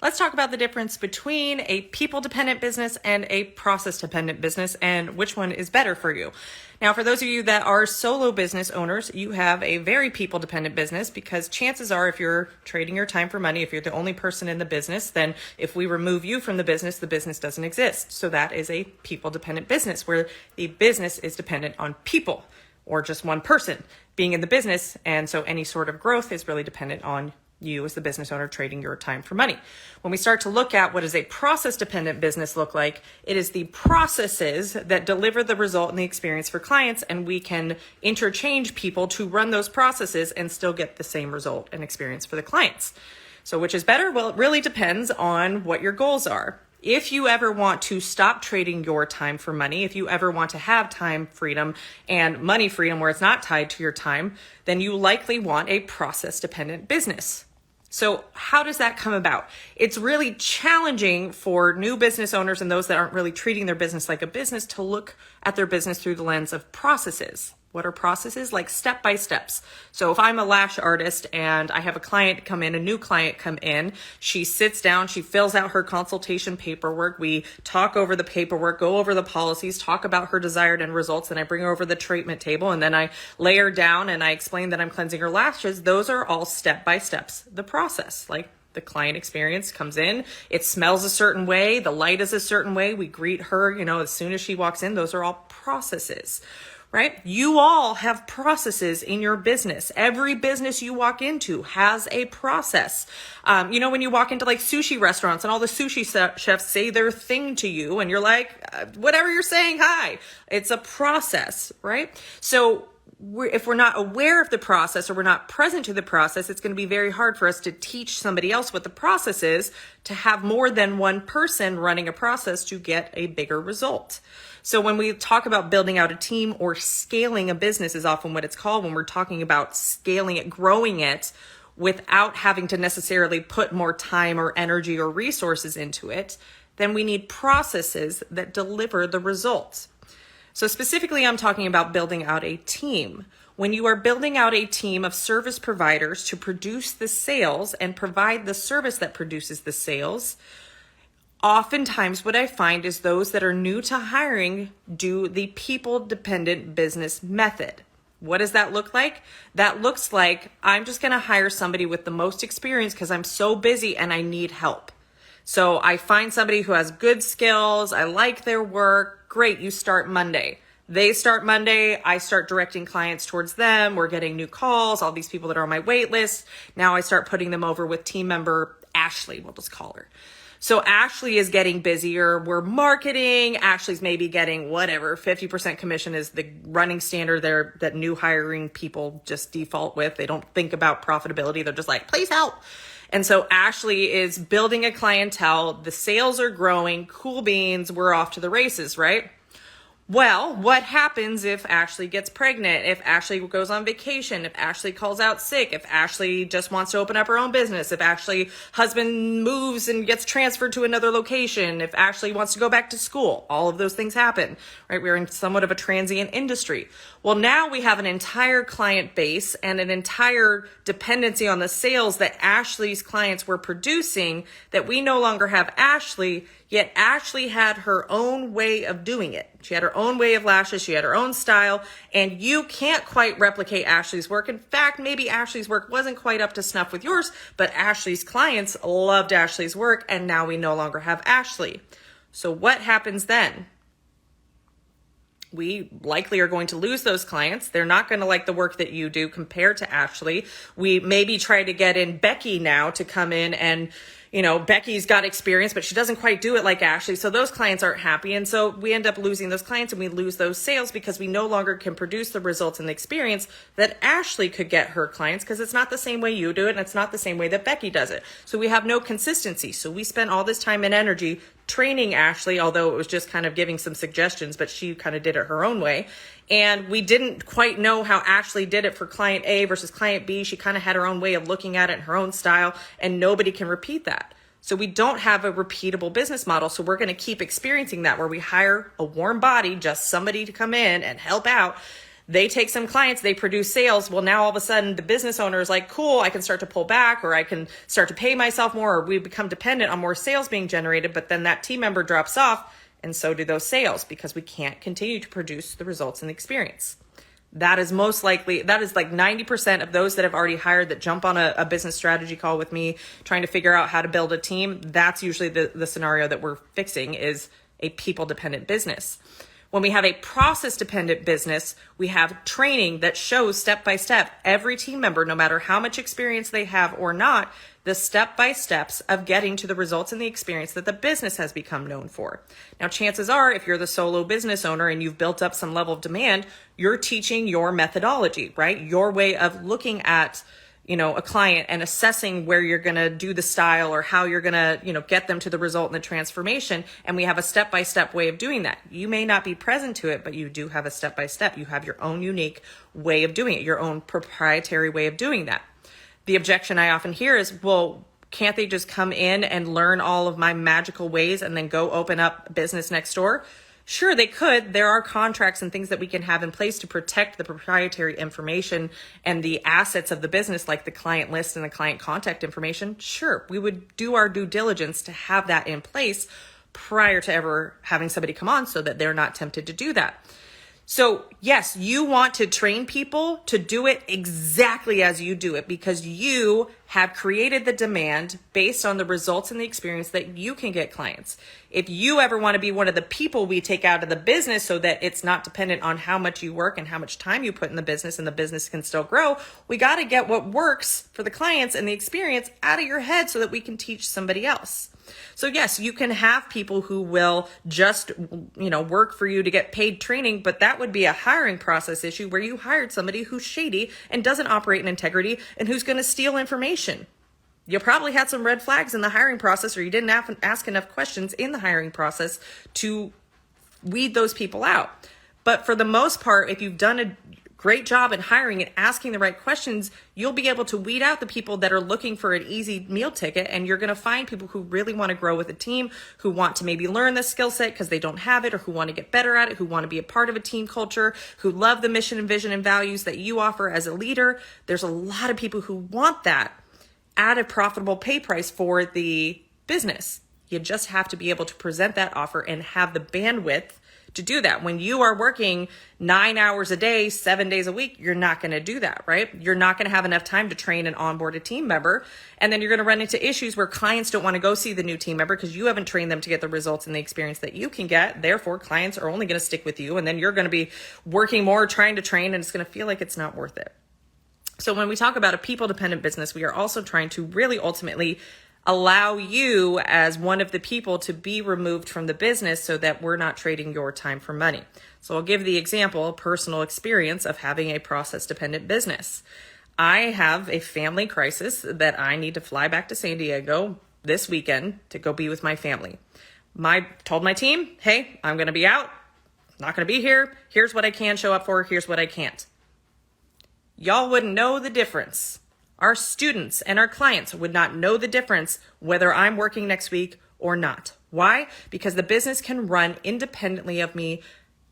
Let's talk about the difference between a people-dependent business and a process-dependent business and which one is better for you. Now, for those of you that are solo business owners, you have a very people-dependent business because chances are if you're trading your time for money, if you're the only person in the business, then if we remove you from the business doesn't exist. So that is a people-dependent business where the business is dependent on people or just one person being in the business. And so any sort of growth is really dependent on you as the business owner trading your time for money. When we start to look at what does a process dependent business look like, it is the processes that deliver the result and the experience for clients, and we can interchange people to run those processes and still get the same result and experience for the clients. So which is better? Well, it really depends on what your goals are. If you ever want to stop trading your time for money, if you ever want to have time freedom and money freedom where it's not tied to your time, then you likely want a process dependent business. So how does that come about? It's really challenging for new business owners and those that aren't really treating their business like a business to look at their business through the lens of processes. What are processes? Like step-by steps. So if I'm a lash artist and I have a new client come in, she sits down, she fills out her consultation paperwork. We talk over the paperwork, go over the policies, talk about her desired end results, and I bring her over the treatment table, and then I lay her down and I explain that I'm cleansing her lashes. Those are all step-by-steps, the process. Like the client experience comes in, it smells a certain way, the light is a certain way, we greet her, as soon as she walks in. Those are all processes. Right? You all have processes in your business. Every business you walk into has a process. When you walk into like sushi restaurants and all the sushi chefs say their thing to you and you're like, whatever you're saying, hi. It's a process, right? So if we're not aware of the process or we're not present to the process, it's going to be very hard for us to teach somebody else what the process is, to have more than one person running a process to get a bigger result. So when we talk about building out a team or scaling a business is often what it's called when we're talking about scaling it, growing it without having to necessarily put more time or energy or resources into it, then we need processes that deliver the results. So specifically, I'm talking about building out a team. When you are building out a team of service providers to produce the sales and provide the service that produces the sales, oftentimes what I find is those that are new to hiring do the people-dependent business method. What does that look like? That looks like I'm just going to hire somebody with the most experience because I'm so busy and I need help. So I find somebody who has good skills, I like their work, great, you start Monday. They start Monday, I start directing clients towards them, we're getting new calls, all these people that are on my wait list. Now I start putting them over with team member Ashley, we'll just call her. So Ashley is getting busier. We're marketing. Ashley's maybe getting 50% commission is the running standard there that new hiring people just default with. They don't think about profitability. They're just like, please help. And so Ashley is building a clientele. The sales are growing. Cool beans. We're off to the races, right? Well, what happens if Ashley gets pregnant, if Ashley goes on vacation, if Ashley calls out sick, if Ashley just wants to open up her own business, if Ashley's husband moves and gets transferred to another location, if Ashley wants to go back to school? All of those things happen, right? We're in somewhat of a transient industry. Well, now we have an entire client base and an entire dependency on the sales that Ashley's clients were producing that we no longer have Ashley, yet Ashley had her own way of doing it. She had her own way of lashes. She had her own style, and you can't quite replicate Ashley's work. In fact, maybe Ashley's work wasn't quite up to snuff with yours, but Ashley's clients loved Ashley's work, and now we no longer have Ashley. So what happens then? We likely are going to lose those clients. They're not going to like the work that you do compared to Ashley. We maybe try to get in Becky now to come in and, Becky's got experience, but she doesn't quite do it like Ashley. So those clients aren't happy. And so we end up losing those clients and we lose those sales because we no longer can produce the results and the experience that Ashley could get her clients because it's not the same way you do it and it's not the same way that Becky does it. So we have no consistency. So we spent all this time and energy training Ashley, although it was just kind of giving some suggestions, but she kind of did it her own way. And we didn't quite know how Ashley did it for client A versus client B. She kind of had her own way of looking at it in her own style, and nobody can repeat that. So we don't have a repeatable business model. So we're going to keep experiencing that where we hire a warm body, just somebody to come in and help out. They take some clients, they produce sales. Well, now all of a sudden the business owner is like, cool, I can start to pull back, or I can start to pay myself more, or we become dependent on more sales being generated. But then that team member drops off, and so do those sales, because we can't continue to produce the results and the experience. That is most likely, that is like 90% of those that have already hired that jump on a business strategy call with me, trying to figure out how to build a team. That's usually the scenario that we're fixing, is a people dependent business. When we have a process dependent business, we have training that shows step by step every team member, no matter how much experience they have or not, the step by steps of getting to the results and the experience that the business has become known for. Now, chances are, if you're the solo business owner and you've built up some level of demand, you're teaching your methodology, right? Your way of looking at a client and assessing where you're going to do the style, or how you're going to, get them to the result and the transformation. And we have a step-by-step way of doing that. You may not be present to it, but you do have a step-by-step. You have your own unique way of doing it, your own proprietary way of doing that. The objection I often hear is, well, can't they just come in and learn all of my magical ways and then go open up a business next door? Sure, they could. There are contracts and things that we can have in place to protect the proprietary information and the assets of the business, like the client list and the client contact information. Sure, we would do our due diligence to have that in place prior to ever having somebody come on, so that they're not tempted to do that. So yes, you want to train people to do it exactly as you do it, because you have created the demand based on the results and the experience that you can get clients. If you ever want to be one of the people we take out of the business so that it's not dependent on how much you work and how much time you put in the business, and the business can still grow, we got to get what works for the clients and the experience out of your head so that we can teach somebody else. So yes, you can have people who will just, work for you to get paid training, but that would be a hiring process issue where you hired somebody who's shady and doesn't operate in integrity and who's going to steal information. You probably had some red flags in the hiring process, or you didn't ask enough questions in the hiring process to weed those people out. But for the most part, if you've done a great job in hiring and asking the right questions, you'll be able to weed out the people that are looking for an easy meal ticket, and you're going to find people who really want to grow with a team, who want to maybe learn the skill set because they don't have it, or who want to get better at it, who want to be a part of a team culture, who love the mission and vision and values that you offer as a leader. There's a lot of people who want that at a profitable pay price for the business. You just have to be able to present that offer and have the bandwidth to do that. When you are working 9 hours a day, 7 days a week, you're not going to do that, right? You're not going to have enough time to train and onboard a team member. And then you're going to run into issues where clients don't want to go see the new team member because you haven't trained them to get the results and the experience that you can get. Therefore, clients are only going to stick with you. And then you're going to be working more, trying to train, and it's going to feel like it's not worth it. So when we talk about a people-dependent business, we are also trying to really ultimately allow you as one of the people to be removed from the business so that we're not trading your time for money. So I'll give the example, a personal experience of having a process-dependent business. I have a family crisis that I need to fly back to San Diego this weekend to go be with my family. Told my team, hey, I'm going to be out, not going to be here. Here's what I can show up for. Here's what I can't. Y'all wouldn't know the difference. Our students and our clients would not know the difference whether I'm working next week or not. Why? Because the business can run independently of me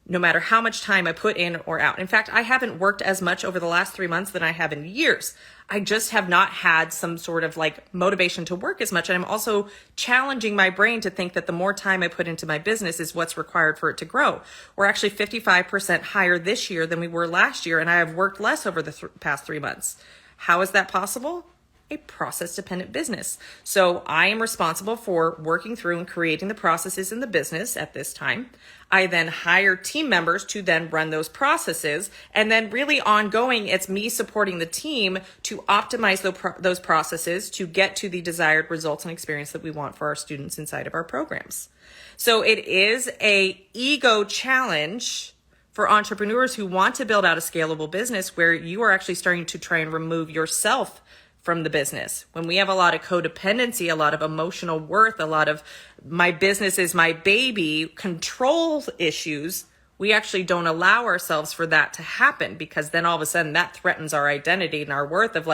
no matter how much time I put in or out. In fact, I haven't worked as much over the last 3 months than I have in years. I just have not had some sort of motivation to work as much. And I'm also challenging my brain to think that the more time I put into my business is what's required for it to grow. We're actually 55% higher this year than we were last year, and I have worked less over the past 3 months. How is that possible? A process-dependent business. So I am responsible for working through and creating the processes in the business at this time. I then hire team members to then run those processes. And then really ongoing, it's me supporting the team to optimize those processes to get to the desired results and experience that we want for our students inside of our programs. So it is a ego challenge for entrepreneurs who want to build out a scalable business where you are actually starting to try and remove yourself from the business. When we have a lot of codependency, a lot of emotional worth, a lot of my business is my baby control issues, we actually don't allow ourselves for that to happen, because then all of a sudden that threatens our identity and our worth of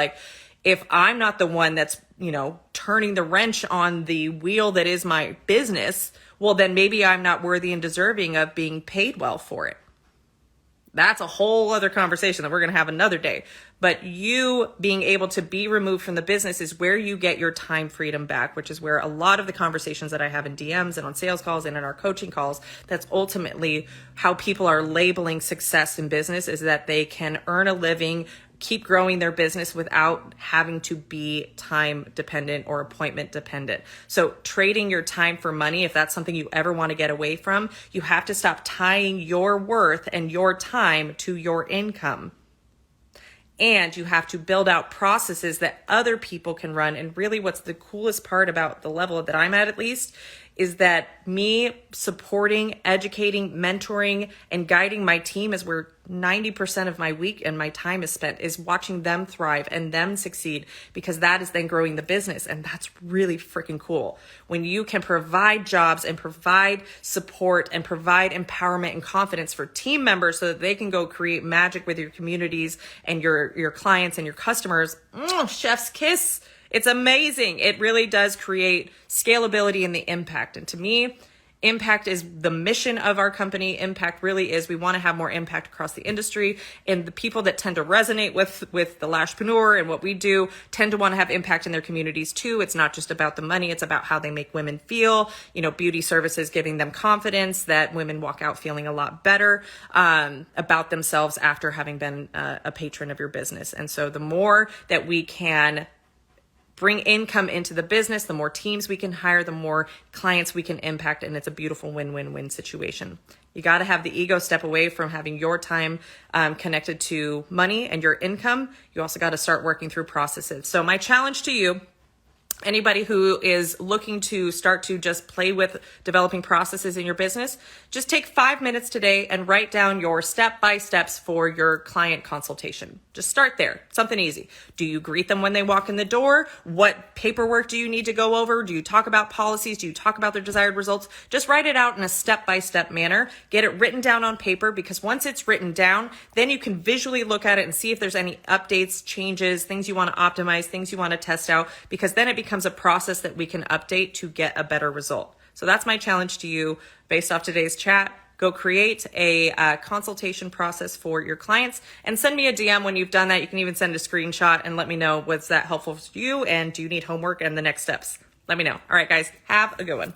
if I'm not the one that's, turning the wrench on the wheel that is my business, well, then maybe I'm not worthy and deserving of being paid well for it. That's a whole other conversation that we're going to have another day. But you being able to be removed from the business is where you get your time freedom back, which is where a lot of the conversations that I have in DMs and on sales calls and in our coaching calls, that's ultimately how people are labeling success in business, is that they can earn a living, keep growing their business without having to be time dependent or appointment dependent. So trading your time for money, if that's something you ever want to get away from, you have to stop tying your worth and your time to your income. And you have to build out processes that other people can run. And really what's the coolest part about the level that I'm at least, is that me supporting, educating, mentoring, and guiding my team is where 90% of my week and my time is spent, is watching them thrive and them succeed, because that is then growing the business. And that's really freaking cool. When you can provide jobs and provide support and provide empowerment and confidence for team members so that they can go create magic with your communities and your clients and your customers, chef's kiss. It's amazing. It really does create scalability in the impact. And to me, impact is the mission of our company. Impact really is, we want to have more impact across the industry. And the people that tend to resonate with the Lashpreneur and what we do tend to want to have impact in their communities too. It's not just about the money. It's about how they make women feel, beauty services, giving them confidence that women walk out feeling a lot better about themselves after having been a patron of your business. And so the more that we can bring income into the business, the more teams we can hire, the more clients we can impact, and it's a beautiful win-win-win situation. You got to have the ego step away from having your time connected to money and your income. You also got to start working through processes. So my challenge to you, anybody who is looking to start to just play with developing processes in your business, just take 5 minutes today and write down your step-by-steps for your client consultation. Just start there. Something easy. Do you greet them when they walk in the door? What paperwork do you need to go over? Do you talk about policies? Do you talk about their desired results? Just write it out in a step-by-step manner. Get it written down on paper, because once it's written down, then you can visually look at it and see if there's any updates, changes, things you want to optimize, things you want to test out, because then it becomes a process that we can update to get a better result. So that's my challenge to you based off today's chat. Go create a consultation process for your clients and send me a DM when you've done that. You can even send a screenshot and let me know, was that helpful to you, and do you need homework and the next steps? Let me know. All right, guys, have a good one.